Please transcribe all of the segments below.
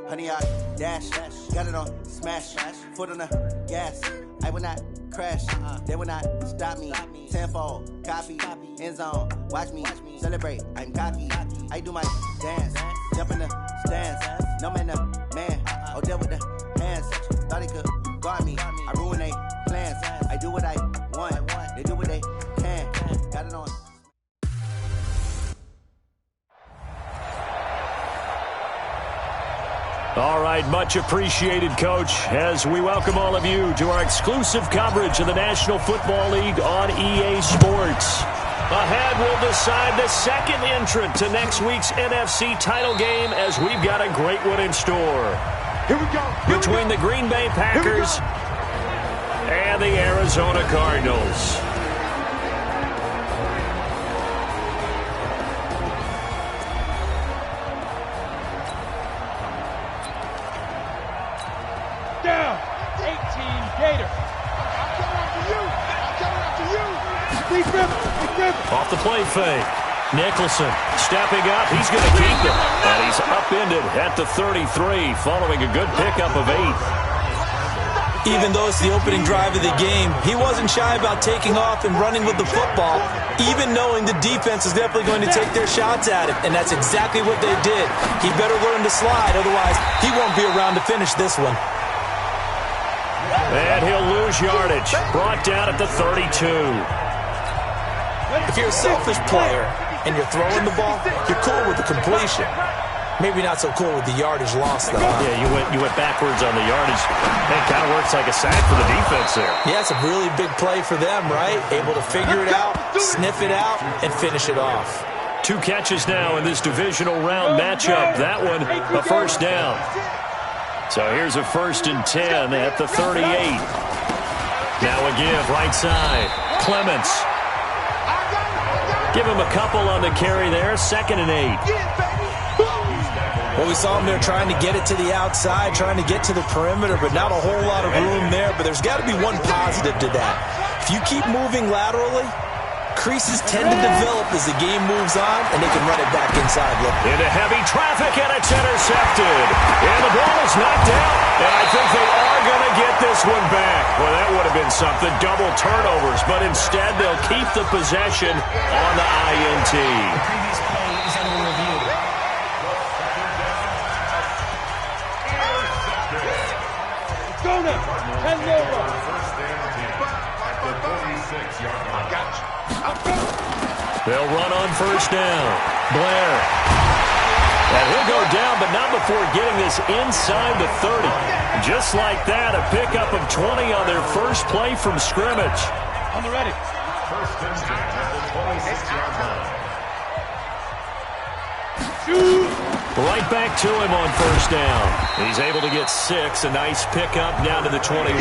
Honey, I dash, got it on smash, foot on the gas. I will not crash, they will not stop me. Tenfold, copy, end zone, watch me celebrate. I'm cocky, I do my dance, jump in the stands. No man, the man, oh, deal with the hands. Thought he could guard me, I ruin they plans. I do what I want, they do what they can. Got it on. All right, much appreciated, Coach, as we welcome all of you to our exclusive coverage of the National Football League on EA Sports. Ahead, we'll decide the second entrant to next week's NFC title game as we've got a great one in store. Here we go. Between the Green Bay Packers and the Arizona Cardinals. Down. 18 Gator. I'm coming after you. I'm coming after you. Big grip. Off the play fake. Nicholson stepping up. He's going to keep it. And he's upended at the 33 following a good pickup of 8. Even though it's the opening drive of the game, he wasn't shy about taking off and running with the football, even knowing the defense is definitely going to take their shots at it. And that's exactly what they did. He better learn to slide, otherwise he won't be around to finish this one. And he'll lose yardage. Brought down at the 32. If you're a selfish player and you're throwing the ball, you're cool with the completion. Maybe not so cool with the yardage loss, though. Yeah, you went backwards on the yardage. It kind of works like a sack for the defense there. Yeah, it's a really big play for them, right? Able to figure it out, sniff it out, and finish it off. 2 catches now in this divisional round matchup. That one, a first down. So here's a 1st and 10 at the 38. Now a give right side. Clements. Give him a couple on the carry there. 2nd and 8. Well, we saw him there trying to get it to the outside, trying to get to the perimeter, but not a whole lot of room there. But there's got to be one positive to that. If you keep moving laterally, creases tend to develop as the game moves on, and they can run it back inside. Look. Into heavy traffic, and it's intercepted. And the ball is knocked out, and I think they are going to get this one back. Well, that would have been something, double turnovers, but instead they'll keep the possession on the INT. The previous play is under review. Go now. 10 over. They'll run on first down. Blair. And he'll go down, but not before getting this inside the 30. Just like that, a pickup of 20 on their first play from scrimmage. On the ready. First and 10 at the 26-yard line. Right back to him on first down. He's able to get 6. A nice pickup down to the 21.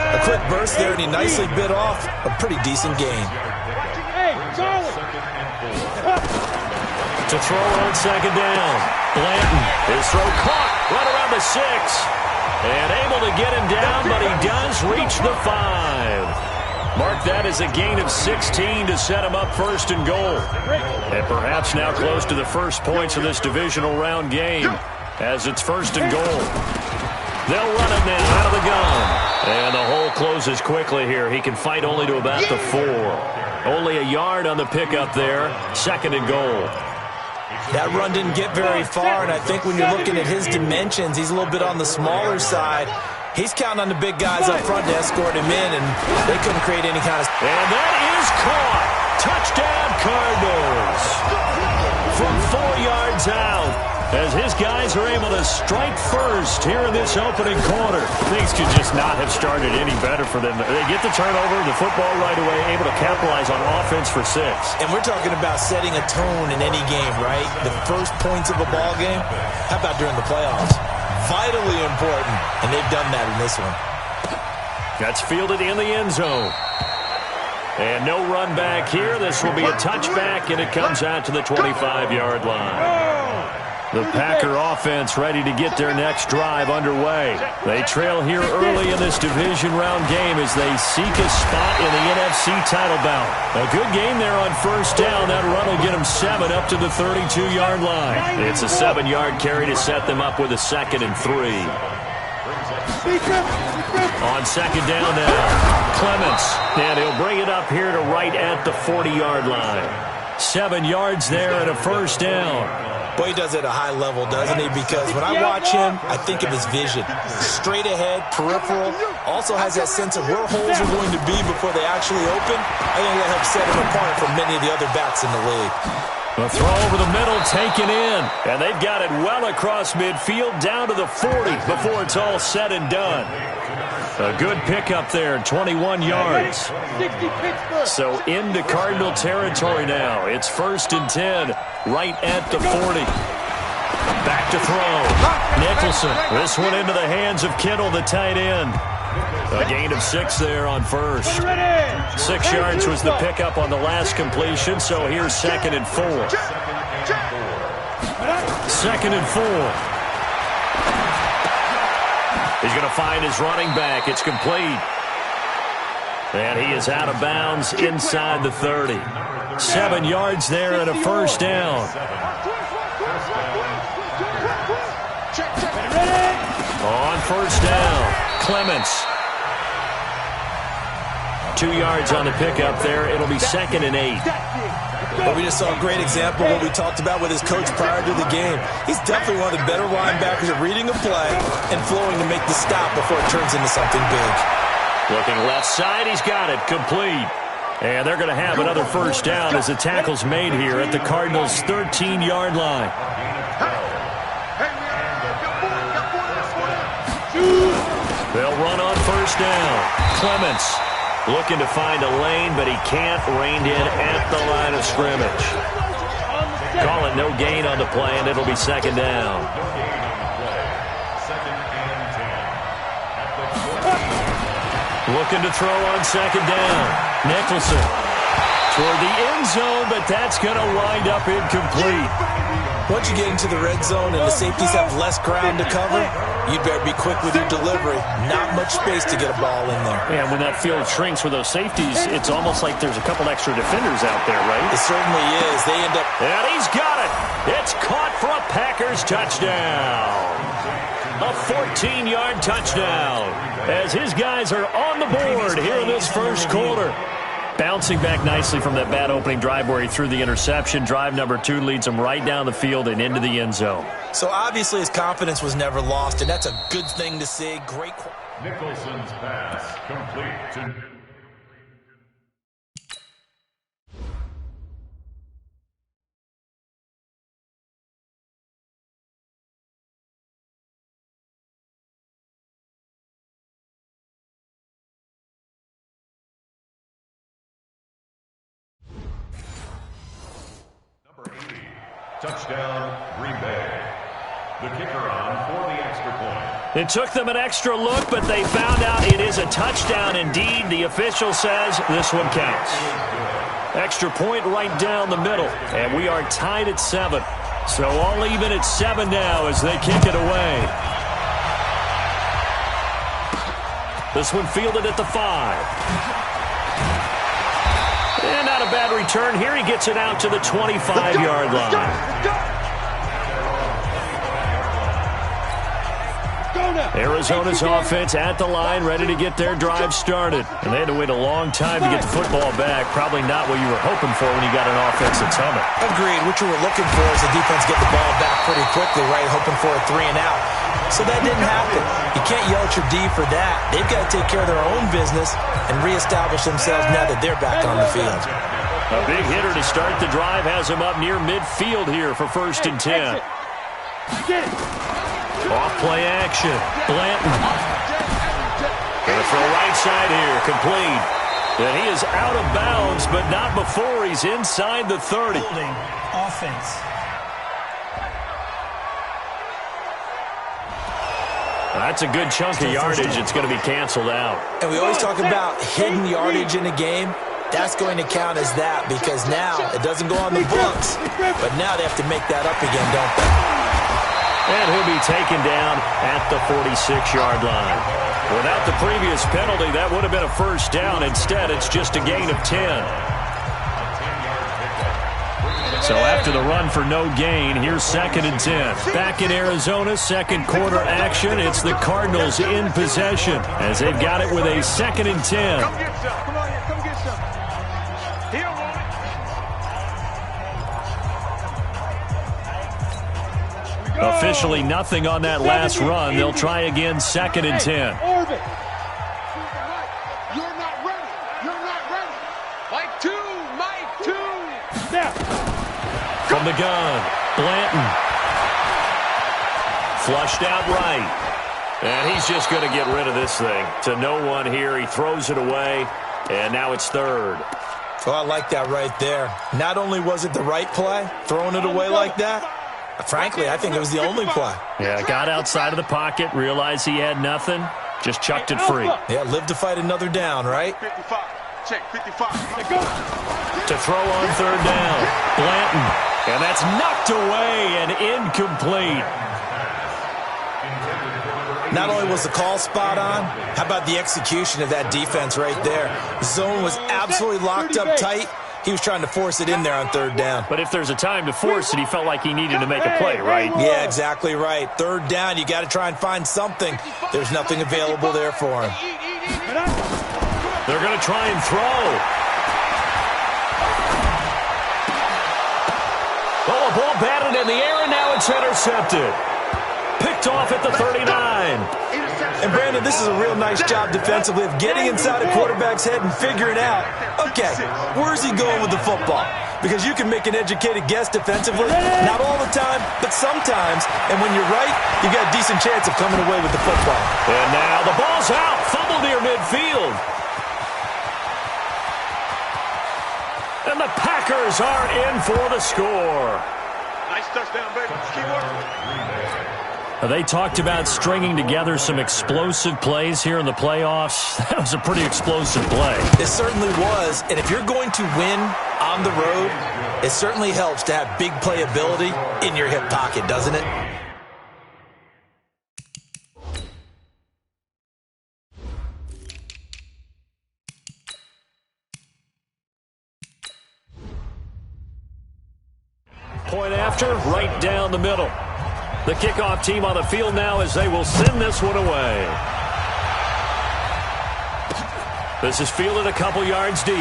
A quick burst there, and he nicely bit off a pretty decent gain. Hey, Charlie. To throw on 2nd down. Blanton, his throw caught right around the 6. And able to get him down, but he does reach the 5. Mark that as a gain of 16 to set him up 1st and goal. And perhaps now close to the first points of this divisional round game as it's 1st and goal. They'll run it now out of the gun. And the hole closes quickly here. He can fight only to about the 4. Only a yard on the pickup there. 2nd and goal. That run didn't get very far, and I think when you're looking at his dimensions, he's a little bit on the smaller side. He's counting on the big guys up front to escort him in, and they couldn't create any kind of... And that is caught. Touchdown, Cardinals. From 4 yards out, as his guys are able to strike first here in this opening quarter. Things could just not have started any better for them. They get the turnover, the football right away, able to capitalize on offense for 6. And we're talking about setting a tone in any game, right? The first points of a ball game. How about during the playoffs? Vitally important, and they've done that in this one. That's fielded in the end zone. And no run back here. This will be a touchback, and it comes out to the 25-yard line. The Packer offense ready to get their next drive underway. They trail here early in this division round game as they seek a spot in the NFC title bout. A good game there on first down. That run will get them 7 up to the 32-yard line. It's a 7-yard carry to set them up with a 2nd and 3. On second down now, Clements, and he'll bring it up here to right at the 40-yard line. 7 yards there and a first down. Boy, he does it at a high level, doesn't he? Because when I watch him, I think of his vision. Straight ahead, peripheral. Also has that sense of where holes are going to be before they actually open. I think that helps set him apart from many of the other backs in the league. A throw over the middle taken in. And they've got it well across midfield down to the 40 before it's all said and done. A good pickup there, 21 yards. So into Cardinal territory now. It's 1st and 10, right at the 40. Back to throw. Nicholson. This one into the hands of Kittle, the tight end. A gain of 6 there on first. 6 yards was the pickup on the last completion, so here's 2nd and 4. 2nd and 4. He's going to find his running back. It's complete. And he is out of bounds inside the 30. 7 yards there and a first down. On first down, Clements. 2 yards on the pickup there. It'll be 2nd and 8. But we just saw a great example of what we talked about with his coach prior to the game. He's definitely one of the better linebackers at reading a play and flowing to make the stop before it turns into something big. Looking left side, he's got it, complete. And they're going to have another first down as the tackle's made here at the Cardinals' 13-yard line. They'll run on first down. Clements looking to find a lane, but he can't. Reined in at the line of scrimmage. Call it no gain on the play, and it'll be 2nd down. Looking to throw on 2nd down. Nicholson toward the end zone, but that's going to wind up incomplete. Once you get into the red zone and the safeties have less ground to cover, you'd better be quick with your delivery. Not much space to get a ball in there. And when that field shrinks with those safeties, it's almost like there's a couple extra defenders out there, right? It certainly is. They end up... And he's got it. It's caught for a Packers touchdown. A 14-yard touchdown as his guys are on the board here in this first quarter. Bouncing back nicely from that bad opening drive where he threw the interception. Drive number 2 leads him right down the field and into the end zone. So obviously his confidence was never lost, and that's a good thing to see. Great. Nicholson's pass complete to... Touchdown, Green Bay. The kicker on for the extra point. It took them an extra look, but they found out it is a touchdown indeed. The official says this one counts. Extra point right down the middle, and we are tied at 7. So all even at 7 now as they kick it away. This one fielded at the 5. And not a bad return here. He gets it out to the 25-yard line. Arizona's offense at the line, ready to get their drive started. And they had to wait a long time to get the football back. Probably not what you were hoping for when you got an offense that's humming. Agreed. What you were looking for is the defense get the ball back pretty quickly, right? Hoping for a 3 and out. So that didn't happen. You can't yell at your D for that. They've got to take care of their own business and reestablish themselves now that they're back on the field. A big hitter to start the drive has him up near midfield here for 1st and 10. Off play action. Blanton. Gonna throw right side here. Complete. And he is out of bounds, but not before he's inside the 30. Holding offense. That's a good chunk of yardage. It's going to be canceled out. And we always talk about hidden yardage in a game. That's going to count as that because now it doesn't go on the books. But now they have to make that up again, don't they? And he'll be taken down at the 46-yard line. Without the previous penalty, that would have been a first down. Instead, it's just a gain of 10. So after the run for no gain, here's 2nd and 10. Back in Arizona, second quarter action. It's the Cardinals in possession as they've got it with a 2nd and 10. Come get some. Come on here. Come get some. He don't want it. Officially nothing on that last run. They'll try again, 2nd and 10. Orbit. You're not ready. You're not ready. Mike 2. Mike 2. Snap. From the gun, Blanton. Flushed out right. And he's just going to get rid of this thing. To no one here. He throws it away. And now it's 3rd. Oh, I like that right there. Not only was it the right play, throwing it away like that, frankly, I think it was the only play. Yeah, got outside of the pocket, realized he had nothing, just chucked it free. Yeah, live to fight another down, right? 55. Check 55. Let go. To throw on 3rd down, Blanton. And that's knocked away and incomplete. Not only was the call spot on, how about the execution of that defense right there? The zone was absolutely locked up tight. He was trying to force it in there on 3rd down. But if there's a time to force it, he felt like he needed to make a play, right? Yeah, exactly right. 3rd down, you got to try and find something. There's nothing available there for him. They're going to try and throw. Oh, a ball batted in the air, and now it's intercepted. Picked off at the 39. And, Brandon, this is a real nice job defensively of getting inside a quarterback's head and figuring out, okay, where's he going with the football? Because you can make an educated guess defensively, not all the time, but sometimes. And when you're right, you got a decent chance of coming away with the football. And now the ball's out. Fumble near midfield. And the Packers are in for the score. Nice touchdown, baby. Keep working. They talked about stringing together some explosive plays here in the playoffs. That was a pretty explosive play. It certainly was. And if you're going to win on the road, it certainly helps to have big playability in your hip pocket, doesn't it? Point after, right down the middle. The kickoff team on the field now as they will send this one away. This is fielded a couple yards deep.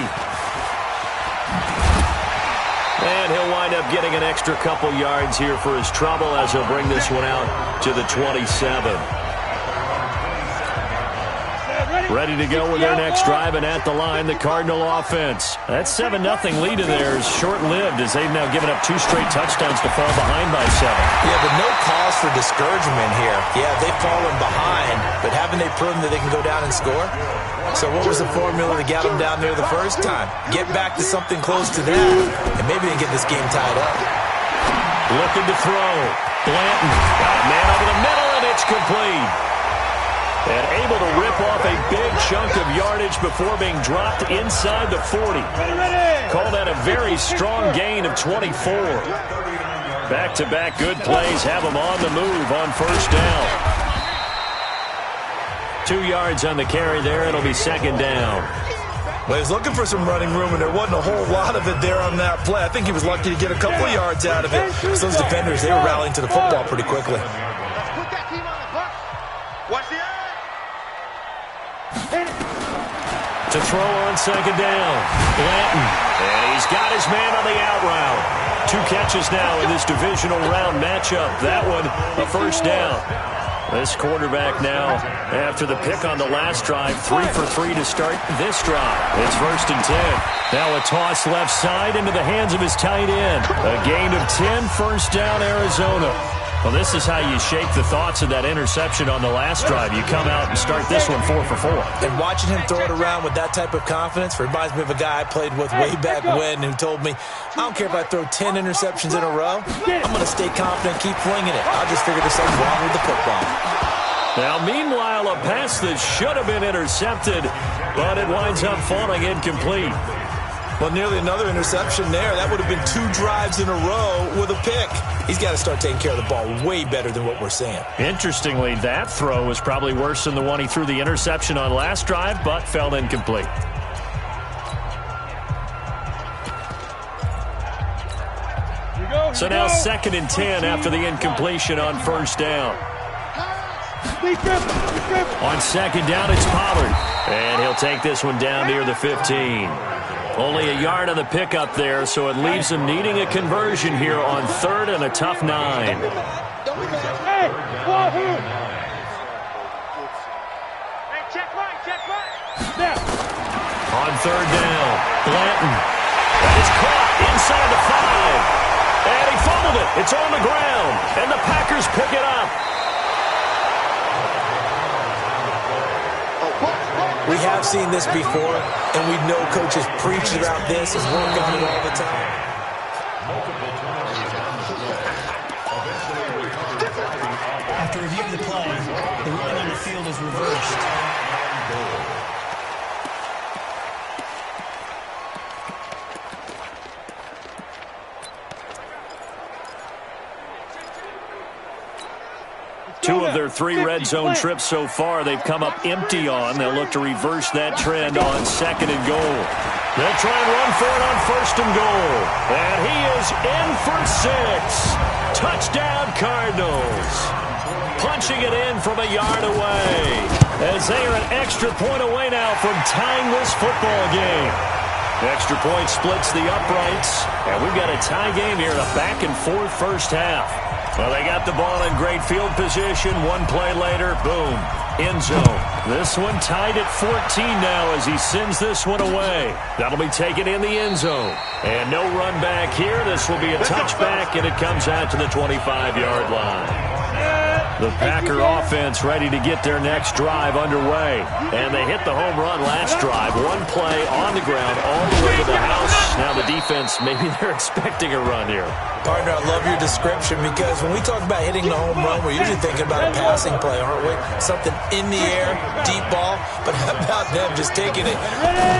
And he'll wind up getting an extra couple yards here for his trouble as he'll bring this one out to the 27. Ready to go with their next drive, and at the line, the Cardinal offense. That 7-0 lead of theirs short-lived as they've now given up 2 straight touchdowns to fall behind by 7. Yeah, but no cause for discouragement here. Yeah, they've fallen behind, but haven't they proven that they can go down and score? So what was the formula that got them down there the first time? Get back to something close to that, and maybe they can get this game tied up. Looking to throw. Blanton got a man over the middle, and it's complete. And able to rip off a big chunk of yardage before being dropped inside the 40. Call that a very strong gain of 24. Back-to-back good plays have him on the move on first down. 2 yards on the carry there. It'll be 2nd down. Well, he was looking for some running room, and there wasn't a whole lot of it there on that play. I think he was lucky to get a couple of yards out of it. So those defenders, they were rallying to the football pretty quickly. Watch the eye. To throw on 2nd down. Blanton. And he's got his man on the out route. 2 catches now in this divisional round matchup. That one, a first down. This quarterback now, after the pick on the last drive, 3 for 3 to start this drive. It's 1st and 10. Now a toss left side into the hands of his tight end. A gain of 10, first down, Arizona. Well, this is how you shape the thoughts of that interception on the last drive. You come out and start this one 4 for 4. And watching him throw it around with that type of confidence reminds me of a guy I played with way back when who told me, I don't care if I throw 10 interceptions in a row. I'm going to stay confident, keep flinging it. I'll just figure there's something wrong with the football. Now, meanwhile, a pass that should have been intercepted, but it winds up falling incomplete. Well, nearly another interception there. That would have been 2 drives in a row with a pick. He's got to start taking care of the ball way better than what we're seeing. Interestingly, that throw was probably worse than the one he threw the interception on last drive, but fell incomplete. So now 2nd and 10 after the incompletion on first down. On second down, it's Pollard. And he'll take this one down near the 15. Only a yard on the pickup there, so it leaves him needing a conversion here on 3rd and a tough 9. Hey, Wahoo! Hey, check right. Snap. On 3rd down, Blanton. That is caught inside the 5. And he fumbled it. It's on the ground. And the Packers pick it up. We have seen this before, and we know coaches preach about this and work on it all the time. After review of the play, the ruling on the field is reversed. Two of their 3 red zone trips so far they've come up empty on. They'll look to reverse that trend on 2nd and goal. They'll try and run for it on 1st and goal. And he is in for 6. Touchdown Cardinals. Punching it in from a yard away. As they are an extra point away now from tying this football game. Extra point splits the uprights. And we've got a tie game here in a back-and-forth first half. Well, they got the ball in great field position. 1 play later, boom, end zone. This one tied at 14 now as he sends this one away. That'll be taken in the end zone. And no run back here. This will be a touchback, and it comes out to the 25-yard line. The Packer offense ready to get their next drive underway. And they hit the home run last drive. 1 play on the ground all the way to the house. Now the defense, maybe they're expecting a run here. Partner, I love your description because when we talk about hitting the home run, we're usually thinking about a passing play, aren't we? Something in the air, deep ball. But how about them just taking it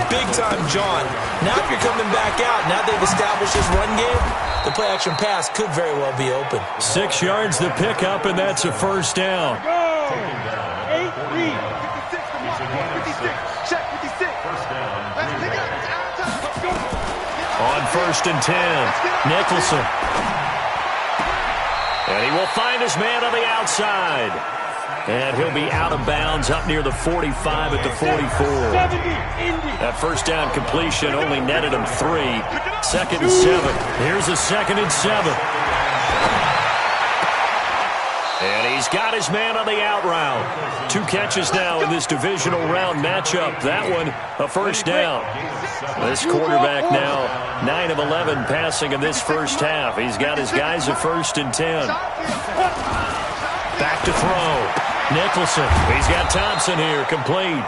big-time, John? Now if you're coming back out, now they've established this run game, the play-action pass could very well be open. 6 yards the pickup, and that's a first down. 8 read. 56. Check 56. On 1st and 10, Nicholson. And he will find his man on the outside. And he'll be out of bounds up near the 45 at the 44. That first down completion only netted him 3. 2nd and 7. Here's a 2nd and 7. And he's got his man on the out route. 2 catches now in this divisional round matchup. That one, a first down. This quarterback now, 9 of 11 passing in this first half. He's got his guys at 1st and 10. Back to throw. Nicholson. He's got Thompson here, complete.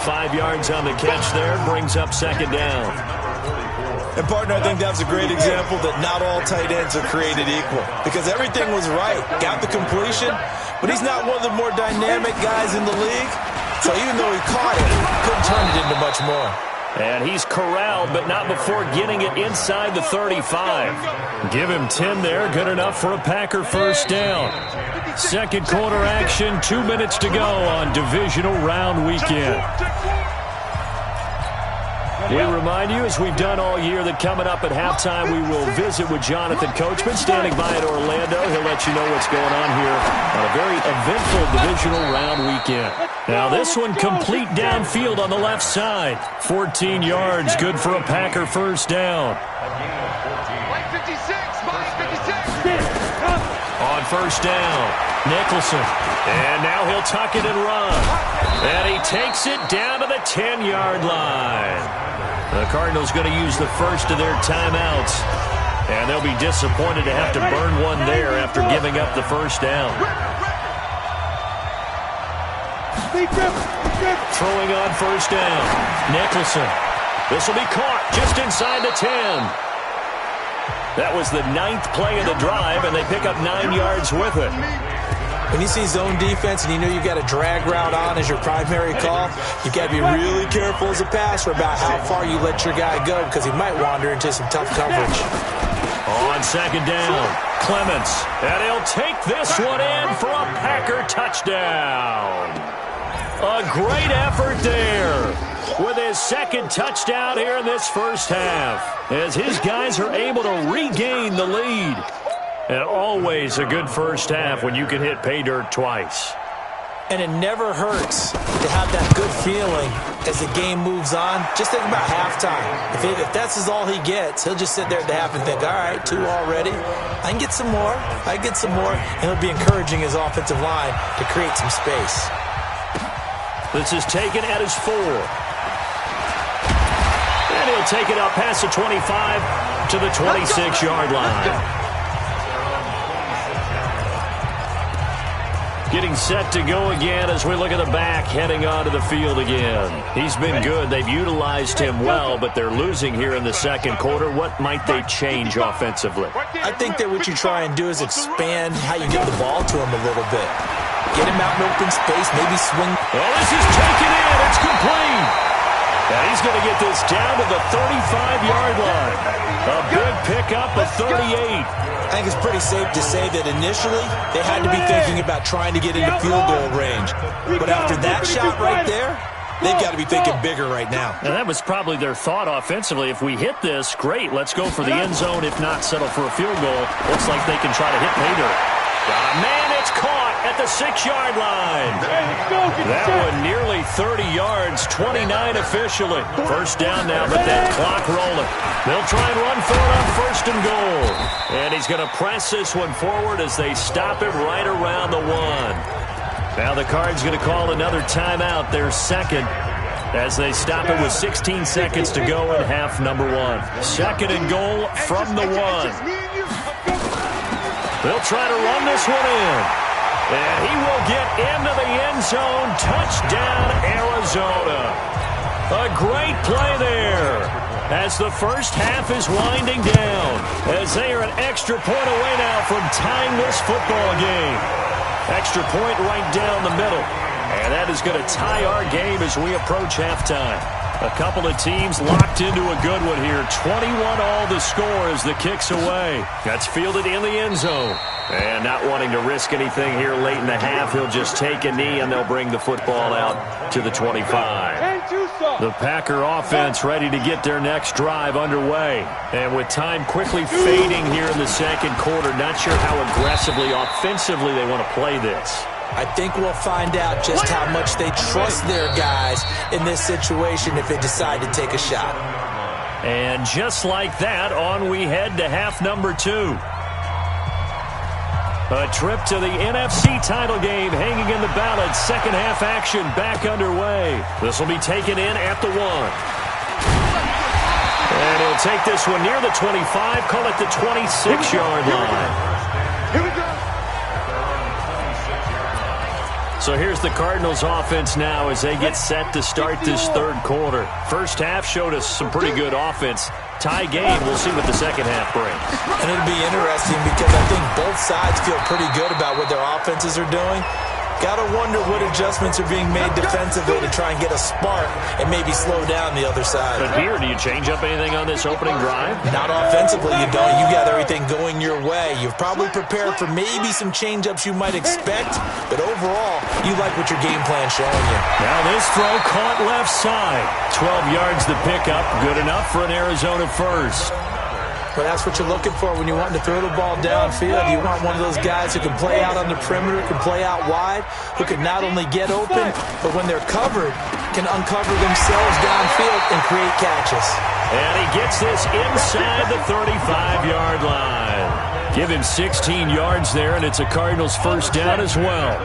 5 yards on the catch there, brings up 2nd down. And, partner, I think that's a great example that not all tight ends are created equal. Because everything was right. Got the completion, but he's not one of the more dynamic guys in the league. So even though he caught it, couldn't turn it into much more. And he's corralled, but not before getting it inside the 35. Give him 10 there, good enough for a Packer first down. 2nd quarter action, 2 minutes to go on divisional round weekend. We remind you, as we've done all year, that coming up at halftime, we will visit with Jonathan Coachman, standing by at Orlando. He'll let you know what's going on here on a very eventful divisional round weekend. Now, this one complete downfield on the left side. 14 yards, good for a Packer first down. On first down, Nicholson. And now he'll tuck it and run. And he takes it down to the 10-yard line. The Cardinals going to use the first of their timeouts. And they'll be disappointed to have to burn one there after giving up the first down. Throwing on first down, Nicholson. This will be caught just inside the 10. That was the 9th play of the drive, and they pick up 9 yards with it. When you see zone defense and you know you've got a drag route on as your primary call, you've got to be really careful as a passer about how far you let your guy go because he might wander into some tough coverage. On second down, Clements, and he'll take this one in for a Packer touchdown. A great effort there with his second touchdown here in this first half as his guys are able to regain the lead. And always a good first half when you can hit pay dirt twice. And it never hurts to have that good feeling as the game moves on. Just think about halftime. If that's all he gets, he'll just sit there at the half and think, all right, 2 already. I can get some more. I can get some more. And he'll be encouraging his offensive line to create some space. This is taken at his 4. And he'll take it up past the 25 to the 26-yard line. Getting set to go again as we look at the back heading onto the field again. He's been good. They've utilized him well, but they're losing here in the second quarter. What might they change offensively? I think that what you try and do is expand how you get the ball to him a little bit. Get him out in open space, maybe swing. Oh, this is taken in. It's complete. And he's going to get this down to the 35-yard line. A big pickup of 38. I think it's pretty safe to say that initially they had to be thinking about trying to get into field goal range. But after that shot right there, they've got to be thinking bigger right now. And that was probably their thought offensively. If we hit this, great, let's go for the end zone. If not, settle for a field goal. Looks like they can try to hit pay dirt. Got a man, it's caught at the 6-yard line. That one nearly 30 yards, 29 officially. First down now, but that clock rolling. They'll try and run for it on first and goal. And he's going to press this one forward as they stop him right around the 1. Now the Cards going to call another timeout, their second, as they stop it with 16 seconds to go in half number 1. Second and goal from the 1. They'll try to run this one in. And he will get into the end zone. Touchdown, Arizona. A great play there as the first half is winding down, as they are an extra point away now from tying this football game. Extra point right down the middle. And that is going to tie our game as we approach halftime. A couple of teams locked into a good one here. 21 all the score as the kick's away. That's fielded in the end zone. And not wanting to risk anything here late in the half, he'll just take a knee and they'll bring the football out to the 25. The Packer offense ready to get their next drive underway. And with time quickly fading here in the second quarter, not sure how aggressively, offensively they want to play this. I think we'll find out just how much they trust their guys in this situation if they decide to take a shot. And just like that, on we head to half number 2. A trip to the NFC title game hanging in the balance. Second half action back underway. This will be taken in at the 1. And he'll take this one near the 25, call it the 26-yard line. Here we go. So here's the Cardinals offense now as they get set to start this third quarter. First half showed us some pretty good offense. Tie game, we'll see what the second half brings. And it'll be interesting because I think both sides feel pretty good about what their offenses are doing. Got to wonder what adjustments are being made defensively to try and get a spark and maybe slow down the other side. But here, do you change up anything on this opening drive? Not offensively, you don't. You got everything going your way. You've probably prepared for maybe some change-ups you might expect, but overall, you like what your game plan's showing you. Now this throw caught left side. 12 yards to pick up. Good enough for an Arizona first. Well, that's what you're looking for when you want to throw the ball downfield. You want one of those guys who can play out on the perimeter, can play out wide, who can not only get open, but when they're covered, can uncover themselves downfield and create catches. And he gets this inside the 35-yard line. Give him 16 yards there, and it's a Cardinals first down as well.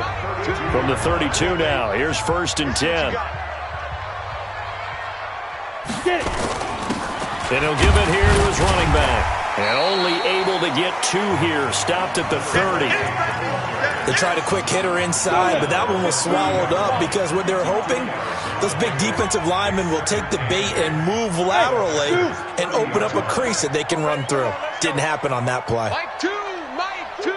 From the 32 now, here's first and 10. Get it. And he'll give it here to his running back. And only able to get 2 here. Stopped at the 30. They tried a quick hitter inside, but that one was swallowed up because what they're hoping, those big defensive linemen will take the bait and move laterally and open up a crease that they can run through. Didn't happen on that play. Mike 2, Mike 2.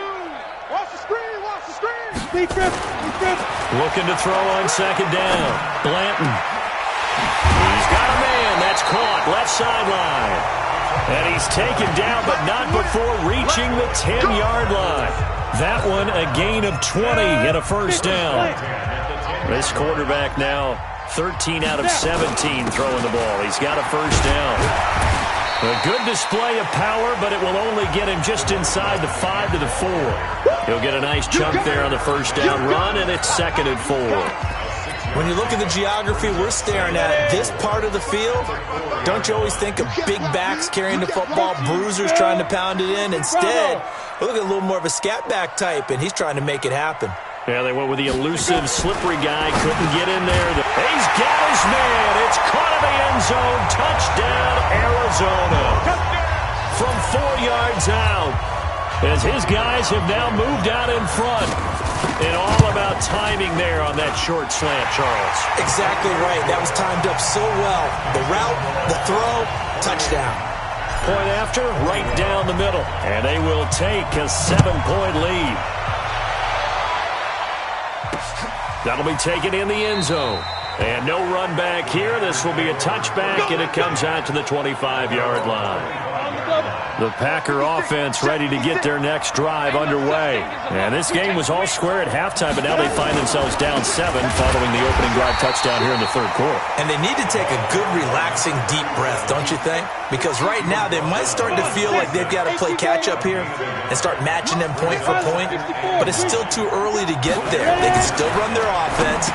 Watch the screen, watch the screen. Looking to throw on second down. Blanton. He's got a man. That's caught. Left sideline. And he's taken down, but not before reaching the 10-yard line. That one a gain of 20 and a first down. This quarterback now 13 out of 17 throwing the ball. He's got a first down. A good display of power, but it will only get him just inside the 5 to the 4. He'll get a nice chunk there on the first down run, and it's 2nd and 4. When you look at the geography we're staring at, this part of the field, don't you always think of big backs carrying the football, bruisers trying to pound it in? Instead, look at a little more of a scat back type, and he's trying to make it happen. Yeah, they went with the elusive, slippery guy. Couldn't get in there. He's got his man. It's caught in the end zone. Touchdown, Arizona. From 4 yards out, as his guys have now moved out in front. And all about timing there on that short slant, Charles. Exactly right. That was timed up so well. The route, the throw, touchdown. Point after, right down the middle. And they will take a 7-point lead. That'll be taken in the end zone. And no run back here. This will be a touchback, and it comes out to the 25-yard line. The Packer offense ready to get their next drive underway. And this game was all square at halftime, but now they find themselves down 7 following the opening drive touchdown here in the third quarter. And they need to take a good, relaxing, deep breath, don't you think? Because right now they might start to feel like they've got to play catch-up here and start matching them point for point. But it's still too early to get there. They can still run their offense.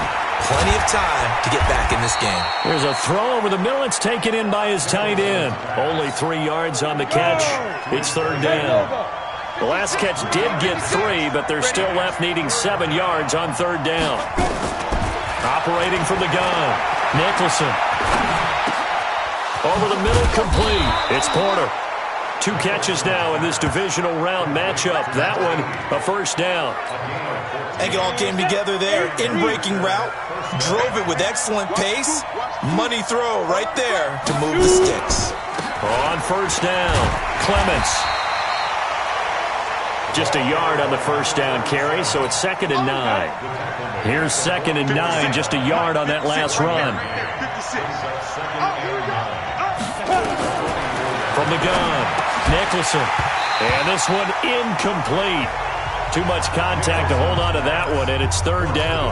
Plenty of time to get back in this game. There's a throw over the middle. It's taken in by his tight end. Only 3 yards on the catch. It's third down. The last catch did get 3, but they're still left needing 7 yards on third down. Operating from the gun, Nicholson. Over the middle, complete. It's Porter. 2 catches now in this divisional round matchup. That one, a first down. I think it all came together there. In-breaking route. Drove it with excellent pace. Money throw right there to move the sticks. On first down, Clements. Just a yard on the first down carry, so it's 2nd and 9. Here's 2nd and 9, just a yard on that last run. From the gun, Nicholson. And this one incomplete. Too much contact to hold on to that one, and it's third down.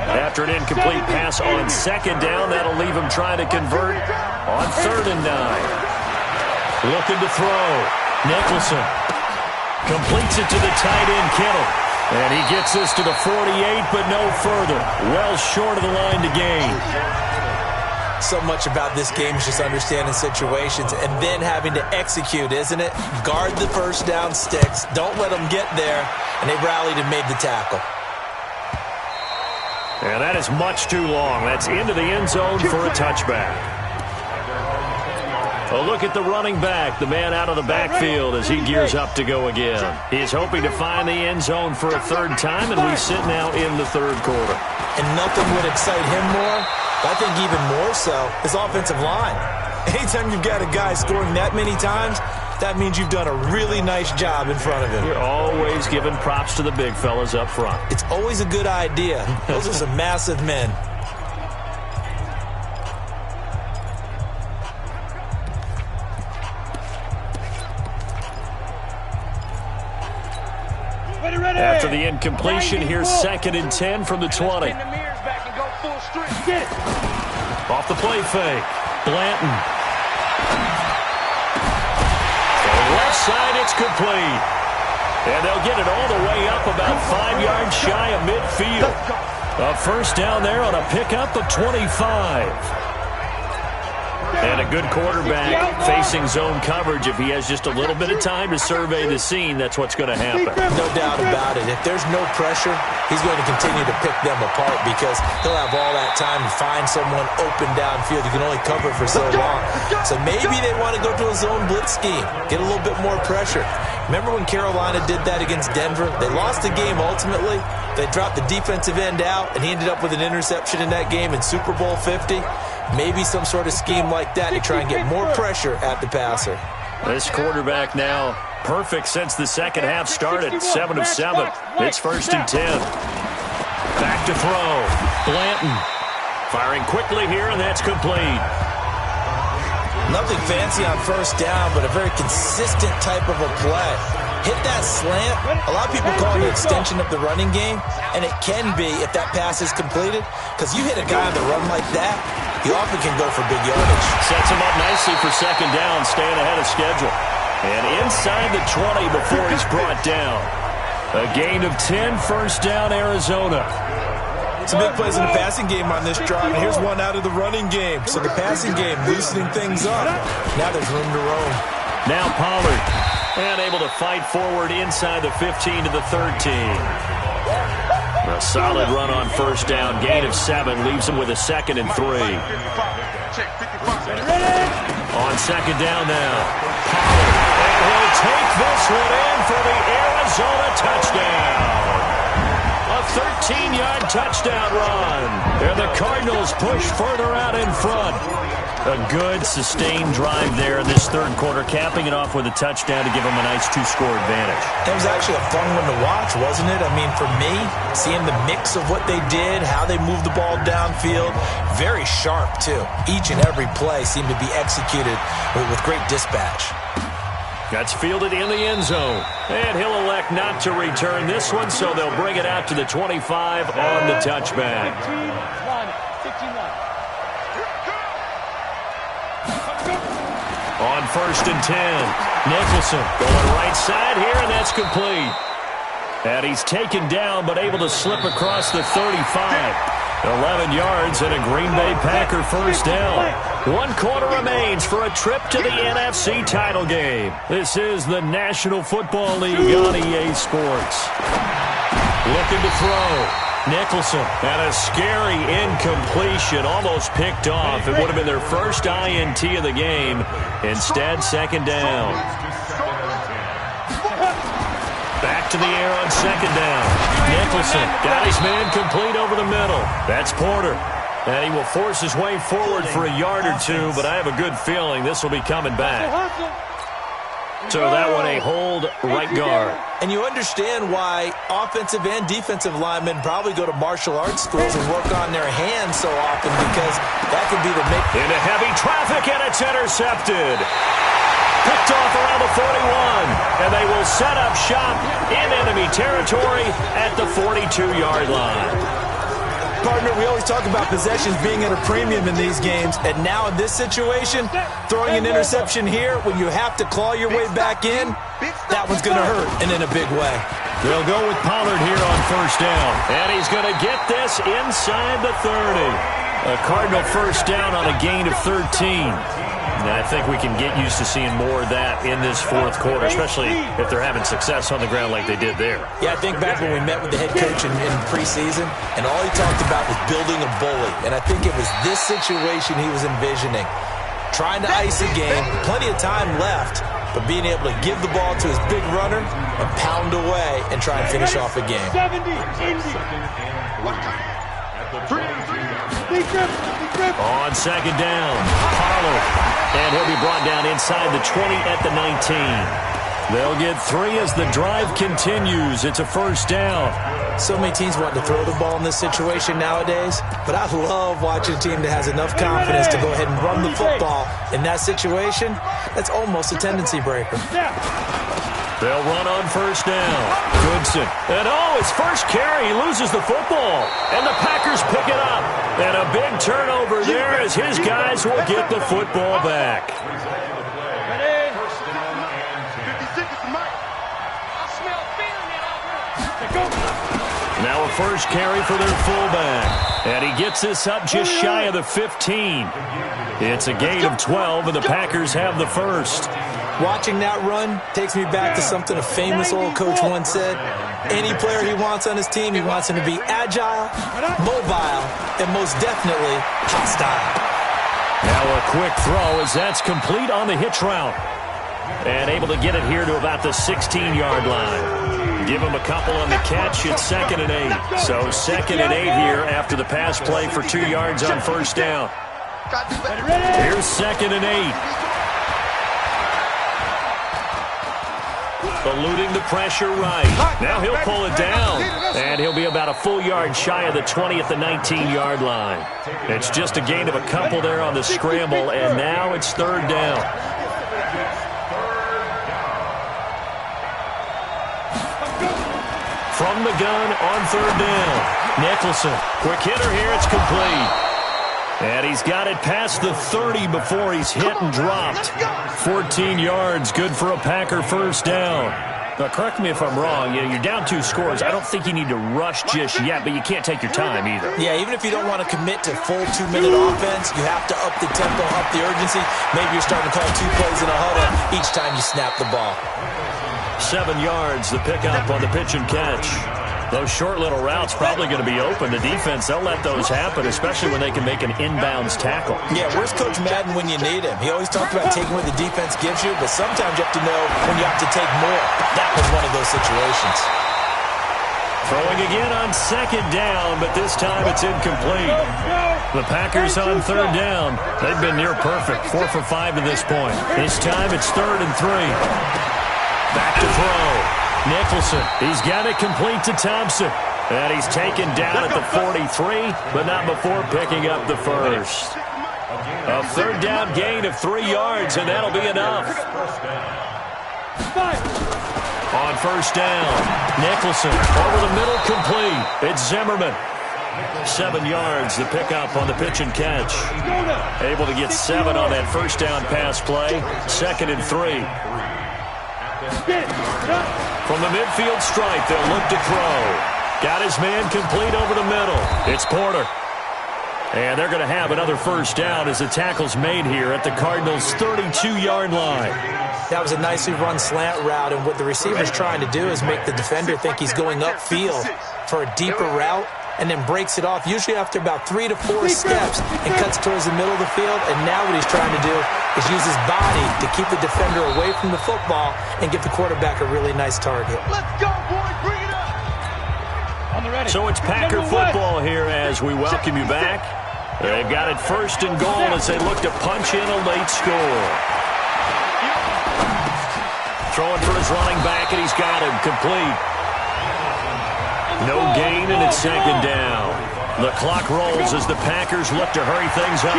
After an incomplete pass on second down, that'll leave him trying to convert on 3rd and 9. Looking to throw. Nicholson completes it to the tight end, Kittle. And he gets this to the 48, but no further. Well short of the line to gain. So much about this game is just understanding situations and then having to execute, isn't it? Guard the first down sticks. Don't let them get there. And they rallied and made the tackle. And that is much too long. That's into the end zone for a touchback. A look at the running back, the man out of the backfield as he gears up to go again. He's hoping to find the end zone for a third time, and we sit now in the third quarter. And nothing would excite him more, but I think even more so, his offensive line. Anytime you've got a guy scoring that many times, that means you've done a really nice job in front of him. You're always giving props to the big fellas up front. It's always a good idea. Those are some massive men. After the incompletion, here's 2nd and 10 from the 20. Off the play fake. Blanton. Left side, it's complete. And they'll get it all the way up about 5 yards shy of midfield. A first down there on a pickup of 25. And a good quarterback facing zone coverage. If he has just a little bit of time to survey the scene, that's what's going to happen. No doubt about it. If there's no pressure, he's going to continue to pick them apart because he'll have all that time to find someone open downfield. You can only cover for so long. So maybe they want to go to a zone blitz scheme, get a little bit more pressure. Remember when Carolina did that against Denver? They lost the game ultimately. They dropped the defensive end out, and he ended up with an interception in that game in Super Bowl 50. Maybe some sort of scheme like that to try and get more pressure at the passer. This quarterback now perfect since the second half started. 7 of 7. It's 1st and 10. Back to throw. Blanton firing quickly here, and that's complete. Nothing fancy on 1st down, but a very consistent type of a play. Hit that slant. A lot of people call it an extension of the running game, and it can be if that pass is completed, because you hit a guy on the run like that, he often can go for big yardage. Sets him up nicely for 2nd down, staying ahead of schedule. And inside the 20 before he's brought down. A gain of 10, 1st down, Arizona. Some big plays in the passing game on this drive, and here's one out of the running game. So the passing game loosening things up. Now there's room to roam. Now Pollard, and able to fight forward inside the 15 to the 13. A solid run on 1st down. Gain of 7 leaves him with a 2nd and 3. On 2nd down now. Pollard, and he'll take this one in for the Arizona touchdown. A 13-yard touchdown run. And the Cardinals push further out in front. A good, sustained drive there in this 3rd quarter, capping it off with a touchdown to give them a nice 2-score advantage. It was actually a fun one to watch, wasn't it? I mean, for me, seeing the mix of what they did, how they moved the ball downfield, very sharp, too. Each and every play seemed to be executed with great dispatch. That's fielded in the end zone. And he'll elect not to return this one, so they'll bring it out to the 25 on the touchback. 15-1. On 1st and 10, Nicholson going right side here, and that's complete. And he's taken down, but able to slip across the 35. 11 yards and a Green Bay Packer 1st down. 1 quarter remains for a trip to the NFC title game. This is the National Football League on EA Sports. Looking to throw. Nicholson, and a scary incompletion, almost picked off. It would have been their first INT of the game. Instead, 2nd down. Back to the air on 2nd down. Nicholson got his man complete over the middle. That's Porter. And he will force his way forward for a yard or 2, but I have a good feeling this will be coming back. So that one a hold right guard. And you understand why offensive and defensive linemen probably go to martial arts schools and work on their hands so often, because that could be the make. Into heavy traffic, and it's intercepted. Picked off around the 41, and they will set up shop in enemy territory at the 42-yard line. Partner, we always talk about possessions being at a premium in these games, and now in this situation, throwing an interception here when you have to claw your way back in, that one's going to hurt, and in a big way. They'll go with Pollard here on 1st down, and he's going to get this inside the 30. A Cardinal 1st down on a gain of 13. And I think we can get used to seeing more of that in this 4th quarter, especially if they're having success on the ground like they did there. Yeah, I think back when we met with the head coach in preseason, and all he talked about was building a bully. And I think it was this situation he was envisioning. Trying to ice a game, plenty of time left, but being able to give the ball to his big runner and pound away and try and finish off a game. 70, Indy. On 2nd down, Pollard. And he'll be brought down inside the 20 at the 19. They'll get 3 as the drive continues. It's a 1st down. So many teams want to throw the ball in this situation nowadays, but I love watching a team that has enough confidence to go ahead and run the football. In that situation, that's almost a tendency breaker. They'll run on 1st down. Goodson. And his first carry, he loses the football. And the Packers pick it up. And a big turnover there as his guys will get the football back. Now a first carry for their fullback. And he gets this up just shy of the 15. It's a gain of 12, and the Packers have the first. Watching that run takes me back to something a famous old coach once said. Any player he wants on his team, he wants him to be agile, mobile, and most definitely hostile. Now a quick throw as that's complete on the hitch route. And able to get it here to about the 16-yard line. Give him a couple on the catch. It's 2nd and 8. So 2nd and 8 here after the pass play for 2 yards on 1st down. Here's 2nd and 8. eluding the pressure right. Now he'll pull it down, and he'll be about a full yard shy of the 20 at the 19-yard line. It's just a gain of a couple there on the scramble, and now it's third down. From the gun on third down, Nicholson. Quick hitter here, it's complete. And he's got it past the 30 before he's hit and dropped. 14 yards, good for a Packer first down. Now, correct me if I'm wrong. You're down 2 scores. I don't think you need to rush just yet, but you can't take your time either. Yeah, even if you don't want to commit to full 2-minute offense, you have to up the tempo, up the urgency. Maybe you're starting to call 2 plays in a huddle each time you snap the ball. 7 yards, the pickup on the pitch and catch. Those short little routes probably going to be open. The defense, they'll let those happen, especially when they can make an inbounds tackle. Yeah, where's Coach Madden when you need him? He always talked about taking what the defense gives you, but sometimes you have to know when you have to take more. That was one of those situations. Throwing again on second down, but this time it's incomplete. The Packers on third down. They've been near perfect, 4 for 5 to this point. This time it's 3rd and 3. Back to throw. Nicholson, he's got it complete to Thompson. And he's taken down at the 43, but not before picking up the first. A third down gain of 3 yards, and that'll be enough. On first down, Nicholson over the middle, complete. It's Zimmerman. 7 yards, the pickup on the pitch and catch. Able to get 7 on that first down pass play. 2nd and 3. From the midfield stripe, they'll look to throw. Got his man complete over the middle. It's Porter. And they're going to have another first down as the tackle's made here at the Cardinals' 32-yard line. That was a nicely run slant route, and what the receiver's trying to do is make the defender think he's going upfield for a deeper route, and then breaks it off, usually after about 3 to 4 steps, and cuts towards the middle of the field. And now what he's trying to do is use his body to keep the defender away from the football and give the quarterback a really nice target. Let's go, boys. Bring it up. On the ready. So it's Packer football here as we welcome you back. They've got it 1st and goal as they look to punch in a late score. Throwing for his running back, and he's got him complete. No gain, and it's 2nd down. The clock rolls as the Packers look to hurry things up.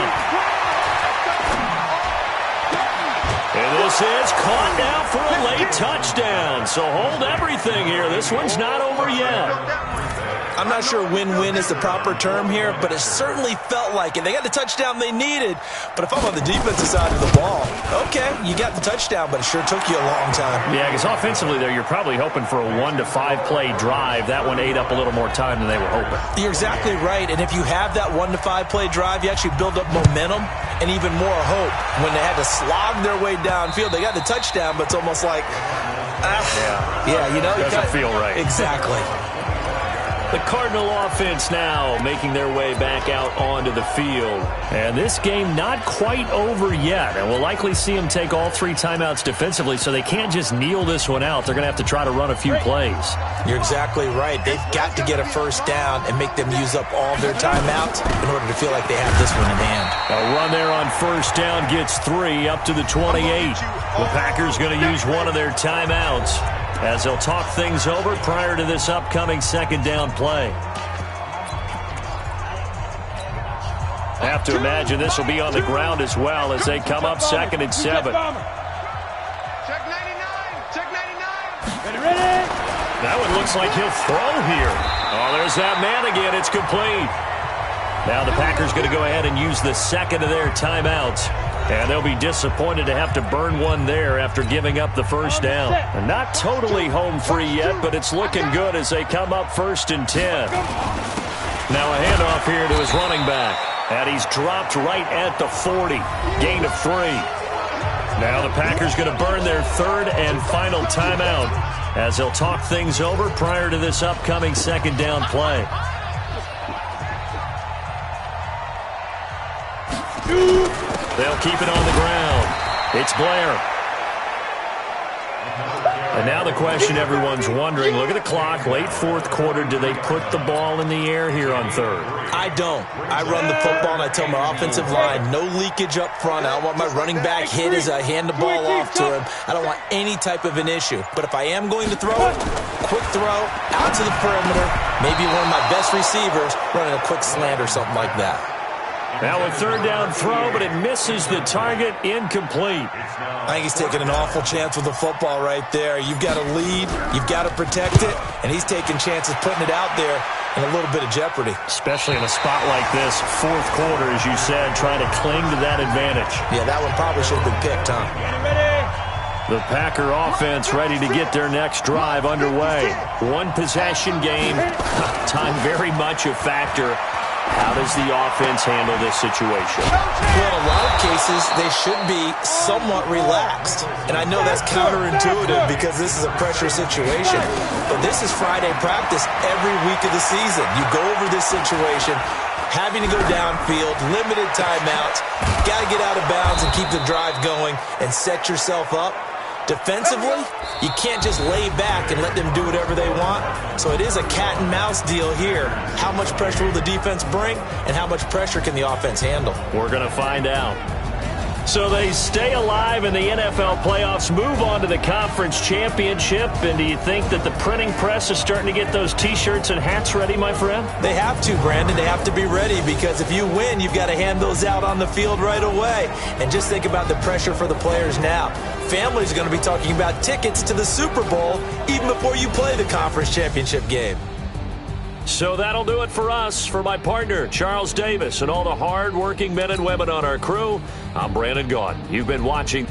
And this is caught now for a late touchdown. So hold everything here. This one's not over yet. I'm not sure win-win is the proper term here, but it certainly felt like it. They got the touchdown they needed, but if I'm on the defensive side of the ball, okay, you got the touchdown, but it sure took you a long time. Yeah, because offensively there, you're probably hoping for a 1 to 5 play drive. That one ate up a little more time than they were hoping. You're exactly right, and if you have that 1 to 5 play drive, you actually build up momentum and even more hope. When they had to slog their way downfield, they got the touchdown, but it's almost like, you know, doesn't feel right. Exactly. The Cardinal offense now making their way back out onto the field. And this game not quite over yet. And we'll likely see them take all 3 timeouts defensively, so they can't just kneel this one out. They're going to have to try to run a few plays. You're exactly right. They've got to get a first down and make them use up all their timeouts in order to feel like they have this one in hand. A run there on first down gets 3 up to the 28. The Packers going to use one of their timeouts as they'll talk things over prior to this upcoming 2nd down play. I have to imagine this will be on the ground as well as they come up 2nd and 7. Check 99. Check 99. Ready. That one looks like he'll throw here. Oh, there's that man again. It's complete. Now the Packers going to go ahead and use the 2nd of their timeouts. And they'll be disappointed to have to burn one there after giving up the first down. And not totally home free yet, but it's looking good as they come up 1st and 10. Now a handoff here to his running back. And he's dropped right at the 40. Gain of 3. Now the Packers going to burn their 3rd and final timeout as they'll talk things over prior to this upcoming 2nd down play. They'll keep it on the ground. It's Blair. And now the question everyone's wondering, look at the clock, late 4th quarter, do they put the ball in the air here on 3rd? I I don't. I run the football, and I tell my offensive line, no leakage up front. I don't want my running back hit as I hand the ball off to him. I don't want any type of an issue. But if I am going to throw it, quick throw, out to the perimeter, maybe one of my best receivers running a quick slant or something like that. Now a third down throw, but it misses the target, incomplete. I think he's taking an awful chance with the football right there. You've got to lead, you've got to protect it, and he's taking chances putting it out there in a little bit of jeopardy. Especially in a spot like this, fourth quarter, as you said, trying to cling to that advantage. Yeah, that one probably should have been picked, huh? The Packer offense ready to get their next drive underway. One possession game, time very much a factor. How does the offense handle this situation? Well, in a lot of cases, they should be somewhat relaxed. And I know that's counterintuitive because this is a pressure situation. But this is Friday practice every week of the season. You go over this situation, having to go downfield, limited timeouts, got to get out of bounds and keep the drive going and set yourself up. Defensively, you can't just lay back and let them do whatever they want. So it is a cat and mouse deal here. How much pressure will the defense bring, and how much pressure can the offense handle? We're going to find out. So they stay alive in the NFL playoffs, move on to the conference championship. And do you think that the printing press is starting to get those T-shirts and hats ready, my friend? They have to, Brandon. They have to be ready because if you win, you've got to hand those out on the field right away. And just think about the pressure for the players now. Families are going to be talking about tickets to the Super Bowl even before you play the conference championship game. So that'll do it for us. For my partner, Charles Davis, and all the hard-working men and women on our crew, I'm Brandon Gaudin. You've been watching